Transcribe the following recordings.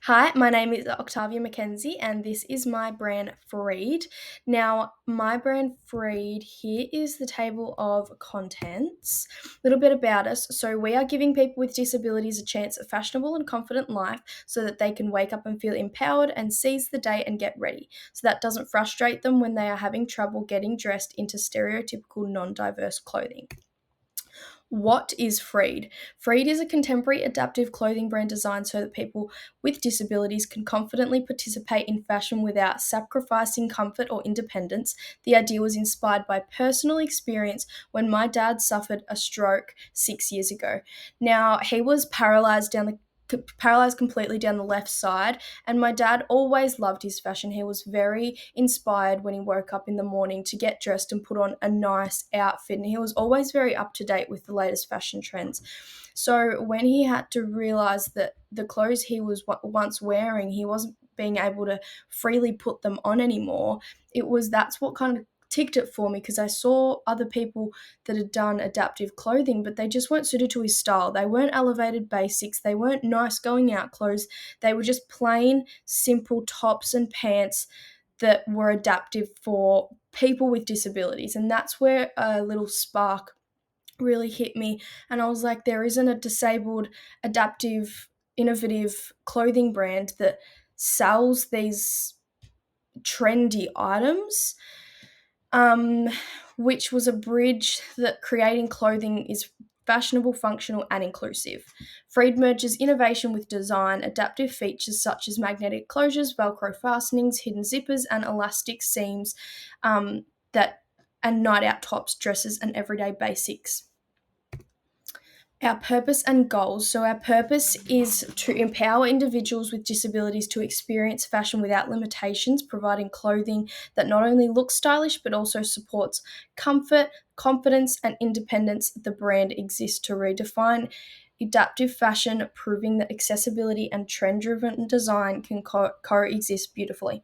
Hi, my name is Octavia Mackenzie, and this is my brand Freed. Now, my brand Freed, here is the table of contents. A little bit about us. So, we are giving people with disabilities a chance at a fashionable and confident life so that they can wake up and feel empowered and seize the day and get ready. So that doesn't frustrate them when they are having trouble getting dressed into stereotypical non diverse clothing. What is Freed? Freed is a contemporary adaptive clothing brand designed so that people with disabilities can confidently participate in fashion without sacrificing comfort or independence. The idea was inspired by personal experience when my dad suffered a stroke 6 years ago. Now, he was paralyzed completely down the left side, and my dad always loved his fashion. He was very inspired when he woke up in the morning to get dressed and put on a nice outfit, and he was always very up to date with the latest fashion trends. So when he had to realize that the clothes he was once wearing, he wasn't being able to freely put them on anymore, that's what kind of ticked it for me, because I saw other people that had done adaptive clothing, but they just weren't suited to his style. They weren't elevated basics, they weren't nice going out clothes, they were just plain, simple tops and pants that were adaptive for people with disabilities. And that's where a little spark really hit me. And I was like, there isn't a disabled, adaptive, innovative clothing brand that sells these trendy items, um, which was a bridge that creating clothing is fashionable, functional, and inclusive. Freed merges innovation with design, adaptive features such as magnetic closures, Velcro fastenings, hidden zippers, and elastic seams, that and night out tops, dresses, and everyday basics. Our purpose and goals. So, our purpose is to empower individuals with disabilities to experience fashion without limitations, providing clothing that not only looks stylish but also supports comfort, confidence, and independence. The brand exists to redefine adaptive fashion, proving that accessibility and trend driven design can coexist beautifully.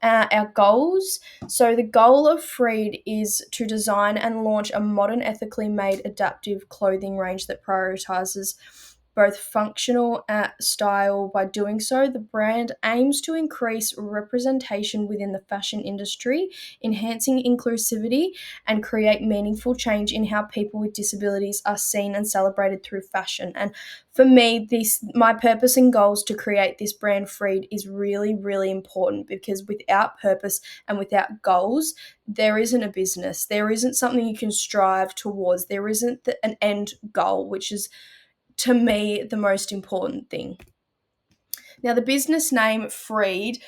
Our goals. So, the goal of Freed is to design and launch a modern, ethically made, adaptive clothing range that prioritizes both functional style. By doing so, the brand aims to increase representation within the fashion industry, enhancing inclusivity, and create meaningful change in how people with disabilities are seen and celebrated through fashion. And for me, this my purpose and goals to create this brand Freed is really, really important, because without purpose and without goals, there isn't a business. There isn't something you can strive towards. There isn't an end goal, which is, to me, the most important thing. Now, the business name Freed,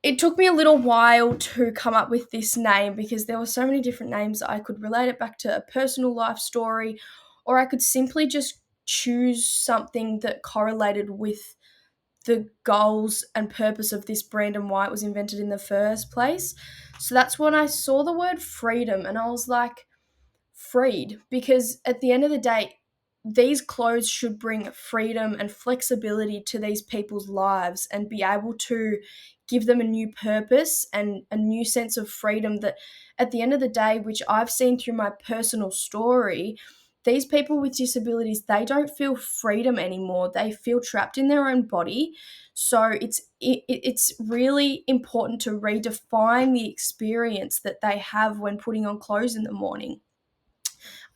it took me a little while to come up with this name because there were so many different names. I could relate it back to a personal life story, or I could simply just choose something that correlated with the goals and purpose of this brand and why it was invented in the first place. So that's when I saw the word freedom and I was like, freed, because at the end of the day, these clothes should bring freedom and flexibility to these people's lives and be able to give them a new purpose and a new sense of freedom that, at the end of the day, which I've seen through my personal story, these people with disabilities, they don't feel freedom anymore. They feel trapped in their own body. So it's really important to redefine the experience that they have when putting on clothes in the morning.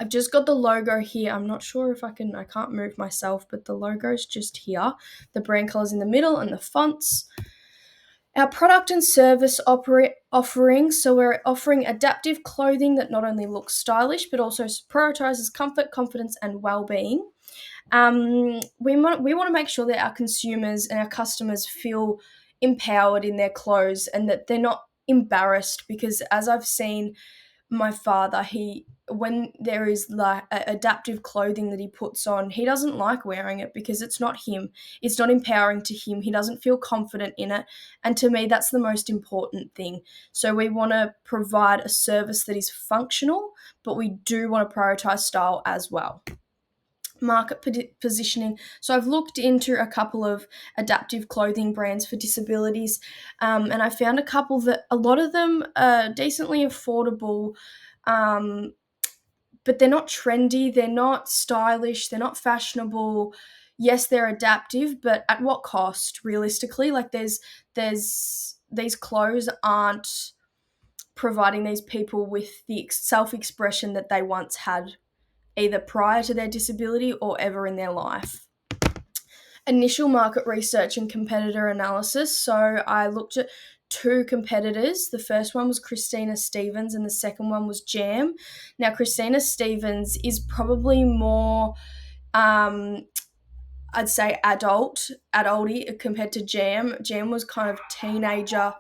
I've just got the logo here. I'm not sure if I can't move myself, but the logo's just here. The brand colors in the middle and the fonts. Our product and service offering. So we're offering adaptive clothing that not only looks stylish, but also prioritizes comfort, confidence, and well-being. We want to make sure that our consumers and our customers feel empowered in their clothes and that they're not embarrassed, because as I've seen my father, he when there is like adaptive clothing that he puts on, he doesn't like wearing it because it's not him. It's not empowering to him. He doesn't feel confident in it. And to me, that's the most important thing. So we want to provide a service that is functional, but we do want to prioritize style as well. Market positioning. So I've looked into a couple of adaptive clothing brands for disabilities, and I found a couple that a lot of them are decently affordable, but they're not trendy, they're not stylish, they're not fashionable. yes, they're adaptive, but at what cost? Realistically, like there's these clothes aren't providing these people with the self-expression that they once had, either prior to their disability or ever in their life. Initial market research and competitor analysis. So I looked at two competitors. The first one was Christina Stevens and the second one was Jam. Now, Christina Stevens is probably more, I'd say adulty compared to Jam. Jam was kind of teenager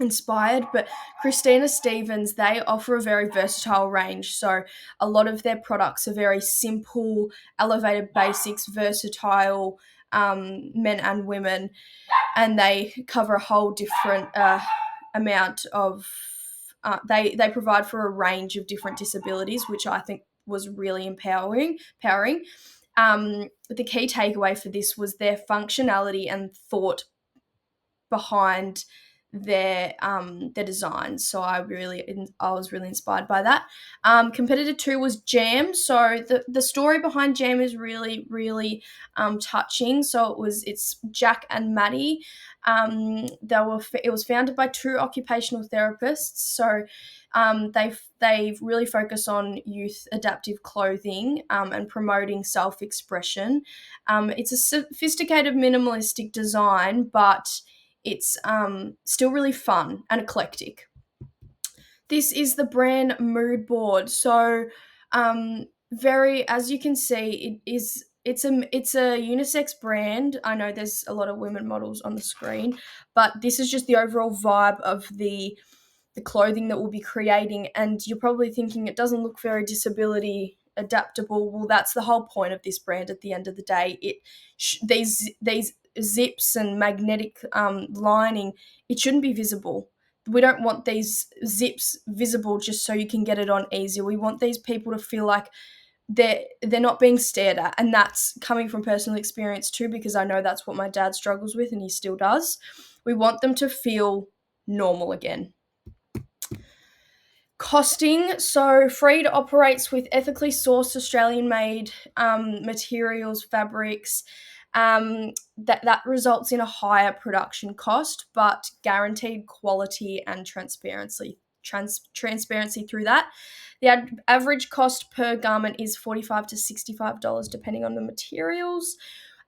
inspired, but Christina Stevens, they offer a very versatile range. So a lot of their products are very simple, elevated basics, versatile, men and women, and they cover a whole different amount of. They provide for a range of different disabilities, which I think was really empowering. The key takeaway for this was their functionality and thought behind their designs. So I was really inspired by that. Competitor two was Jam. So the story behind Jam is really touching. So it's Jack and Maddie. It was founded by two occupational therapists. So they really focus on youth adaptive clothing, and promoting self expression. It's a sophisticated minimalistic design, but it's still really fun and eclectic. This is the brand Mood Board. So, very, as you can see, it's a unisex brand. I know there's a lot of women models on the screen, but this is just the overall vibe of the clothing that we'll be creating. And you're probably thinking it doesn't look very disability adaptable. Well, that's the whole point of this brand. At the end of the day, these zips and magnetic lining, it shouldn't be visible. We don't want these zips visible just so you can get it on easy. We want these people to feel like they're not being stared at, and that's coming from personal experience too, because I know that's what my dad struggles with and he still does. We want them to feel normal again. Costing. So Freed operates with ethically sourced Australian made materials, fabrics. That results in a higher production cost, but guaranteed quality and transparency through that. The average cost per garment is $45 to $65 depending on the materials.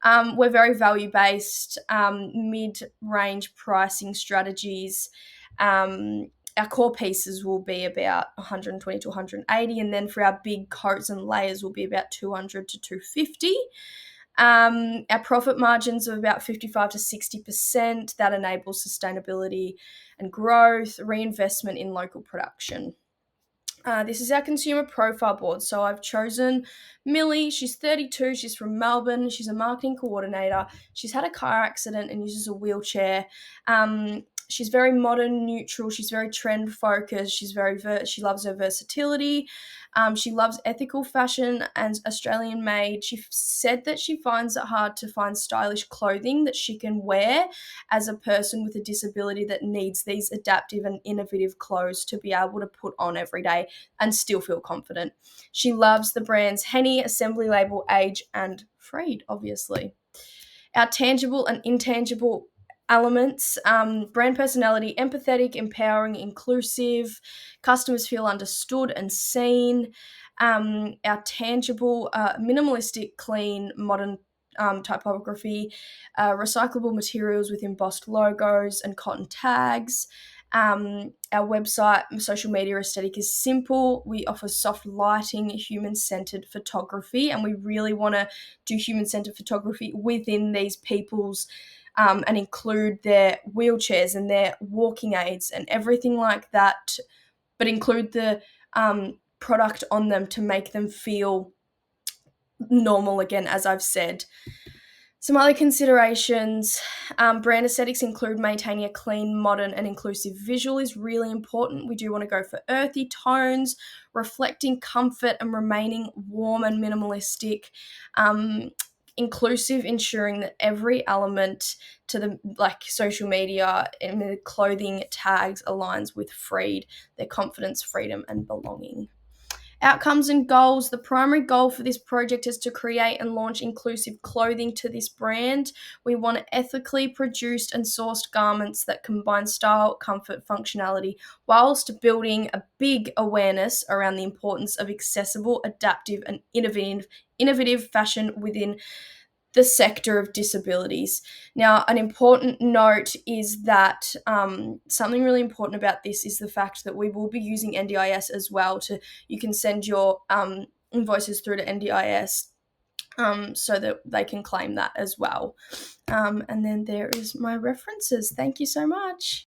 We're very value based, mid range pricing strategies. Our core pieces will be about 120 to 180, and then for our big coats and layers will be about 200 to 250. Our profit margins of about 55 to 60%. That enables sustainability and growth, reinvestment in local production. This is our consumer profile board. So I've chosen Millie. She's 32. She's from Melbourne. She's a marketing coordinator. She's had a car accident and uses a wheelchair. She's very modern, neutral. She's very trend focused. She loves her versatility. She loves ethical fashion and Australian made. She said that she finds it hard to find stylish clothing that she can wear as a person with a disability that needs these adaptive and innovative clothes to be able to put on every day and still feel confident. She loves the brands Henny, Assembly Label, Age, and Freed, obviously. Our tangible and intangible elements: brand personality, empathetic, empowering, inclusive, customers feel understood and seen. Our tangible, minimalistic, clean, modern typography, recyclable materials with embossed logos and cotton tags. Our website, social media aesthetic is simple. We offer soft lighting, human-centered photography, and we really want to do human-centered photography within these people's and include their wheelchairs and their walking aids and everything like that, but include the product on them to make them feel normal again, as I've said. Some other considerations: brand aesthetics include maintaining a clean, modern, and inclusive visual is really important. We do want to go for earthy tones, reflecting comfort and remaining warm and minimalistic. Inclusive, ensuring that every element to the social media and the clothing tags aligns with Freed, their confidence, freedom, and belonging. Outcomes and goals. The primary goal for this project is to create and launch inclusive clothing to this brand. We want ethically produced and sourced garments that combine style, comfort, functionality, whilst building a big awareness around the importance of accessible, adaptive, and innovative fashion within the sector of disabilities. Now, an important note is that something really important about this is the fact that we will be using NDIS as well. You can send your invoices through to NDIS so that they can claim that as well. And then there is my references. Thank you so much.